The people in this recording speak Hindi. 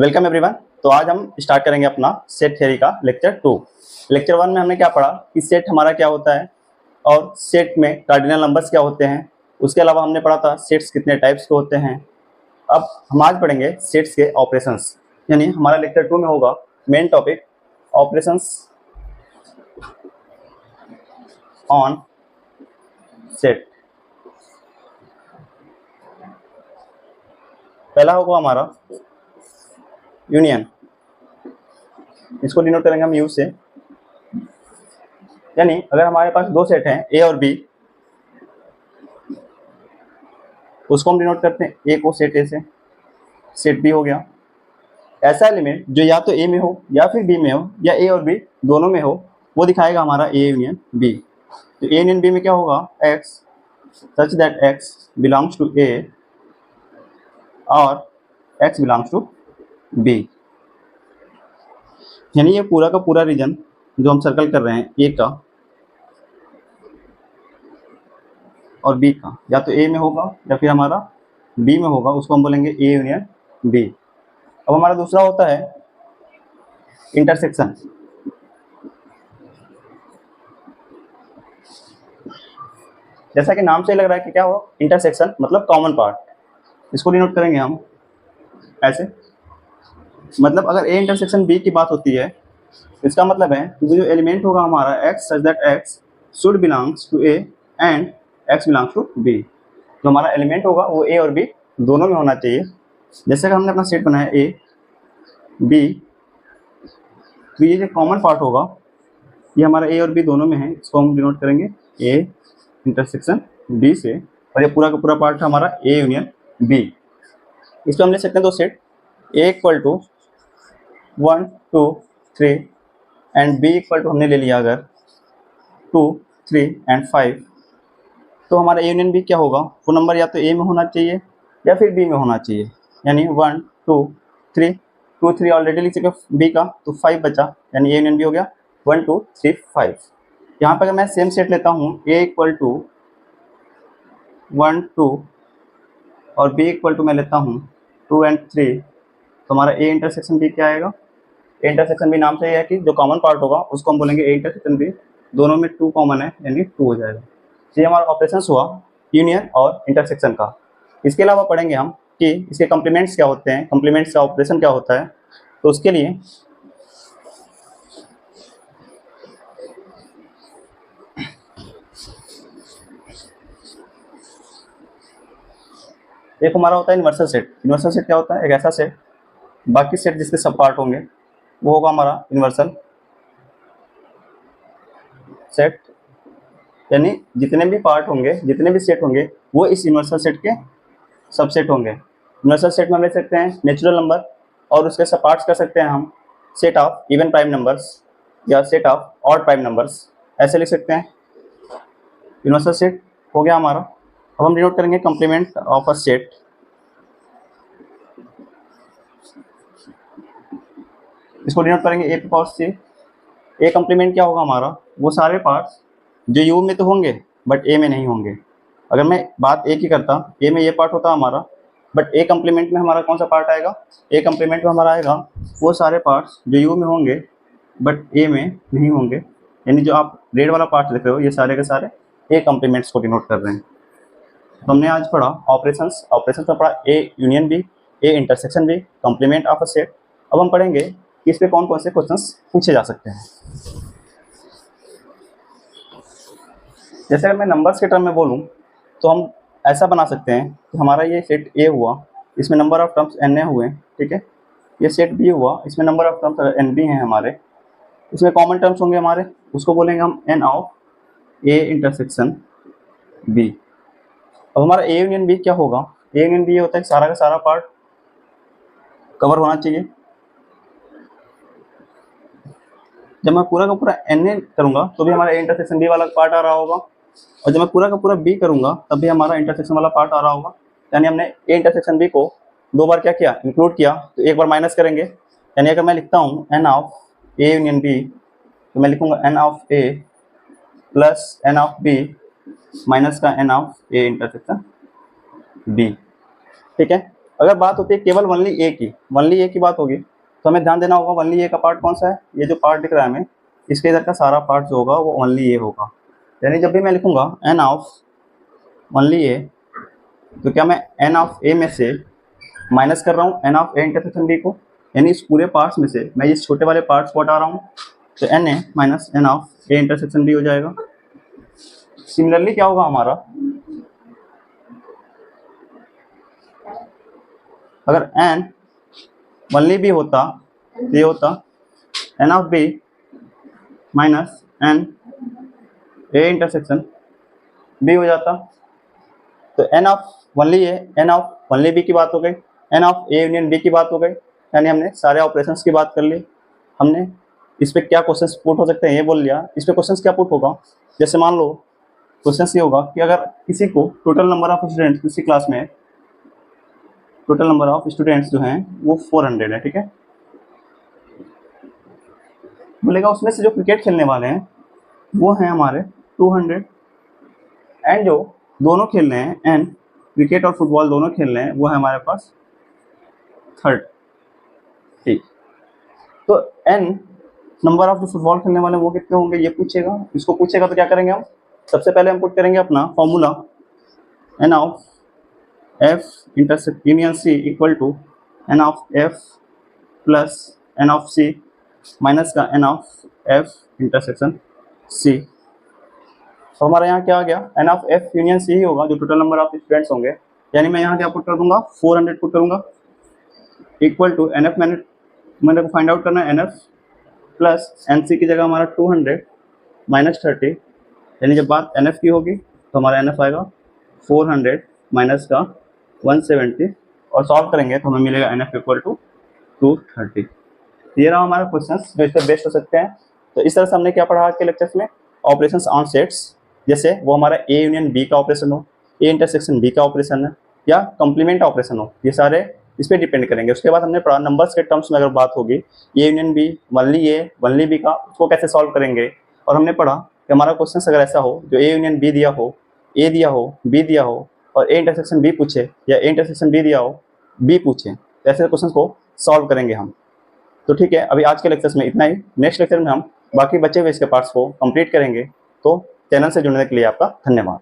Welcome everyone. तो आज हम स्टार्ट करेंगे अपना सेट थ्योरी का लेक्चर 2। लेक्चर 1 में हमने क्या पढ़ा कि सेट हमारा क्या होता है और सेट में कार्डिनल नंबर्स क्या होते हैं। उसके अलावा हमने पढ़ा था सेट्स कितने टाइप्स के होते हैं। अब हम आज पढ़ेंगे सेट्स के ऑपरेशंस, यानी हमारा लेक्चर 2 में होगा main topic operations on set. पहला होगा हमारा यूनियन, इसको डिनोट करेंगे हम यू से। यानी अगर हमारे पास दो सेट हैं ए और बी, उसको हम डिनोट करते हैं ए को सेट ए से, सेट बी हो गया। ऐसा एलिमेंट जो या तो ए में हो या फिर बी में हो या ए और बी दोनों में हो, वो दिखाएगा हमारा ए यूनियन बी। तो ए यूनियन बी में क्या होगा, X such that X belongs to A और एक्स बिलोंग्स टू बी। यानी ये पूरा का पूरा रीजन जो हम सर्कल कर रहे हैं ए का और बी का, या तो ए में होगा या फिर हमारा बी में होगा, उसको हम बोलेंगे ए यूनियन बी। अब हमारा दूसरा होता है इंटरसेक्शन। जैसा कि नाम से लग रहा है कि क्या हो, इंटरसेक्शन मतलब कॉमन पार्ट। इसको डिनोट करेंगे हम ऐसे। मतलब अगर ए इंटरसेक्शन बी की बात होती है, इसका मतलब है कि जो एलिमेंट होगा हमारा x such that x should belongs to A and x belongs to B. जो हमारा एलिमेंट होगा वो ए और बी दोनों में होना चाहिए। जैसे कि हमने अपना सेट बनाया ए बी, तो ये जो कॉमन पार्ट होगा ये हमारा ए और बी दोनों में है, इसको हम डिनोट करेंगे ए इंटरसेक्शन बी से। और ये पूरा का पूरा पार्ट है हमारा ए यूनियन बी। इसको हम ले सकते हैं दो set, A equal to 1 2 3 and B equal to हमने ले लिया अगर 2 3 एंड 5, तो हमारा ए यूनियन बी क्या होगा, वो नंबर या तो ए में होना चाहिए या फिर बी में होना चाहिए। यानी 1 2 3, 2 3 ऑलरेडी लिख चुके बी का, तो 5 बचा, यानी ए यूनियन बी हो गया 1 2 3 5। यहाँ पर अगर मैं सेम सेट लेता हूँ ए इक्वल टू 1 2 और बी इक्वल टू मैं लेता हूँ 2 एंड 3, तो हमारा ए इंटरसेक्शन बी क्या आएगा। ए इंटरसेक्शन बी नाम से ये है कि जो कॉमन पार्ट होगा उसको हम बोलेंगे ए इंटरसेक्शन बी। दोनों में 2 कॉमन है यानी 2 हो जाएगा। ये हमारा ऑपरेशन हुआ यूनियन और इंटरसेक्शन का। इसके अलावा पढ़ेंगे हम कि इसके कॉम्प्लीमेंट्स क्या होते हैं, कॉम्प्लीमेंट्स का ऑपरेशन क्या होता है। तो उसके लिए एक हमारा होता है यूनिवर्सल सेट। यूनिवर्सल सेट क्या होता है, एक ऐसा सेट, बाकी सेट जिसके सब पार्ट होंगे वो होगा हमारा यूनिवर्सल सेट। यानी जितने भी पार्ट होंगे, जितने भी सेट होंगे, वो इस यूनिवर्सल सेट के सबसेट होंगे। यूनिवर्सल सेट में हम ले सकते हैं नेचुरल नंबर और उसके सब पार्ट्स कर सकते हैं हम set of even prime numbers या set of odd prime numbers, ऐसे लिख सकते हैं। यूनिवर्सल सेट हो गया हमारा। अब हम डिनोट करेंगे कॉम्प्लीमेंट ऑफ अ सेट। इसको डिनोट करेंगे ए पावर सी। ए कॉम्प्लीमेंट क्या होगा हमारा, वो सारे पार्ट्स जो यू में तो होंगे बट ए में नहीं होंगे। अगर मैं बात ए की करता, ए में ये पार्ट होता हमारा, बट ए कॉम्प्लीमेंट में हमारा कौन सा पार्ट आएगा, ए कॉम्प्लीमेंट में हमारा आएगा वो सारे पार्ट्स जो यू में होंगे बट ए में नहीं होंगे। यानी जो आप रेड वाला पार्ट देख रहे हो ये सारे के सारे ए कॉम्प्लीमेंट्स को डिनोट कर रहे हैं। तो हमने आज पढ़ा ऑपरेशंस में पढ़ा A union B, A intersection B, complement of a set. अब हम पढ़ेंगे कि इस पे कौन कौन से क्वेश्चंस पूछे जा सकते हैं। जैसे अगर मैं नंबर्स के टर्म में बोलूं तो हम ऐसा बना सकते हैं कि हमारा ये सेट ए हुआ, इसमें number of terms n A हुए, ठीक है। ये सेट बी हुआ, इसमें number of terms n B हैं हमारे, इसमें कॉमन टर्म्स होंगे हमारे, उसको बोलेंगे हम n of A intersection B. अब हमारा ए यूनियन बी क्या होगा, ए यूनियन बी होता है सारा का सारा पार्ट कवर होना चाहिए। जब मैं पूरा का पूरा एन ए करूंगा तो भी हमारा ए इंटरसेक्शन बी वाला पार्ट आ रहा होगा, और जब मैं पूरा का पूरा बी करूंगा तब भी हमारा इंटरसेक्शन वाला पार्ट आ रहा होगा। यानी हमने ए इंटरसेक्शन बी को 2 बार क्या किया, इंक्लूड किया, तो एक बार माइनस करेंगे। यानी अगर मैं लिखता हूँ n of A union B, तो मैं लिखूंगा n of A plus n of B minus का n of A intersection B, ठीक है। अगर बात होती है केवल वनली ए की बात होगी तो हमें ध्यान देना होगा वनली ए का पार्ट कौन सा है, ये जो पार्ट दिख रहा है हमें, इसके इधर का सारा पार्ट जो होगा वो ओनली ए होगा। यानी जब भी मैं लिखूंगा एन ऑफ ओनली ए, तो क्या मैं एन ऑफ ए में से माइनस कर रहा हूँ n of A intersection B को, यानी इस पूरे पार्ट्स में से मैं इस छोटे वाले पार्ट्स को हटा रहा हूँ, तो n A minus n of A intersection B हो जाएगा। सिमिलरली क्या होगा हमारा, अगर एन ओनली बी होता तो ये होता n of B minus n A intersection B हो जाता। तो n of only A, n of only B की बात हो गई, n of A union B की बात हो गई, यानी हमने सारे ऑपरेशंस की बात कर ली। हमने इस पे क्या क्वेश्चंस पुट हो सकते हैं ये बोल लिया। इस पे क्वेश्चंस क्या पुट होगा, जैसे मान लो क्वेश्चंस ये होगा कि अगर किसी को टोटल नंबर ऑफ स्टूडेंट्स किसी क्लास में टोटल नंबर ऑफ स्टूडेंट्स जो हैं वो 400 है, ठीक है, बोलेगा उसमें से जो क्रिकेट खेलने वाले हैं वो हैं हमारे 200, एंड जो दोनों खेल रहे हैं एंड क्रिकेट और फुटबॉल दोनों खेल रहे हैं वो है हमारे पास 30, ठीक। तो एन नंबर ऑफ जो फुटबॉल खेलने वाले वो कितने होंगे ये पूछेगा, इसको पूछेगा तो क्या करेंगे हम, सबसे पहले हम पुट करेंगे अपना formula n of F intersect union C equal to n of F plus n of C minus का n of F intersection C. तो हमारा यहाँ क्या आ गया, n of F union C ही होगा जो टोटल नंबर ऑफ स्टूडेंट्स होंगे, यानी मैं यहाँ क्या पुट कर दूंगा 400 पुट करूंगा इक्वल टू एन एफ मैंने को फाइंड आउट करना है n F plus n C की जगह हमारा 200 माइनस 30, यानी जब बात एन एफ की होगी तो हमारा एन एफ आएगा 400 माइनस का 170 और सॉल्व करेंगे तो हमें मिलेगा एन एफ इक्वल टू 230। ये रहा हमारा क्वेश्चन जो इस पर बेस्ट हो सकते हैं। तो इस तरह से हमने क्या पढ़ा आज के लेक्चर्स में, ऑपरेशंस ऑन सेट्स, जैसे वो हमारा ए यूनियन बी का ऑपरेशन हो, ए इंटरसेक्शन बी का ऑपरेशन है, या कंप्लीमेंट ऑपरेशन हो, ये सारे इस पर डिपेंड करेंगे। उसके बाद हमने पढ़ा नंबर्स के टर्म्स में अगर बात होगी A union B only B का, उसको कैसे सॉल्व करेंगे। और हमने पढ़ा कि हमारा क्वेश्चन अगर ऐसा हो जो ए यूनियन बी दिया हो, ए दिया हो, बी दिया हो और ए इंटरसेक्शन बी पूछे, या ए इंटरसेक्शन बी दिया हो बी पूछे, तो ऐसे क्वेश्चन को सॉल्व करेंगे हम। तो ठीक है, अभी आज के लेक्चर्स में इतना ही। नेक्स्ट लेक्चर में हम बाकी बचे हुए इसके पार्ट्स को कंप्लीट करेंगे। तो चैनल से जुड़ने के लिए आपका धन्यवाद।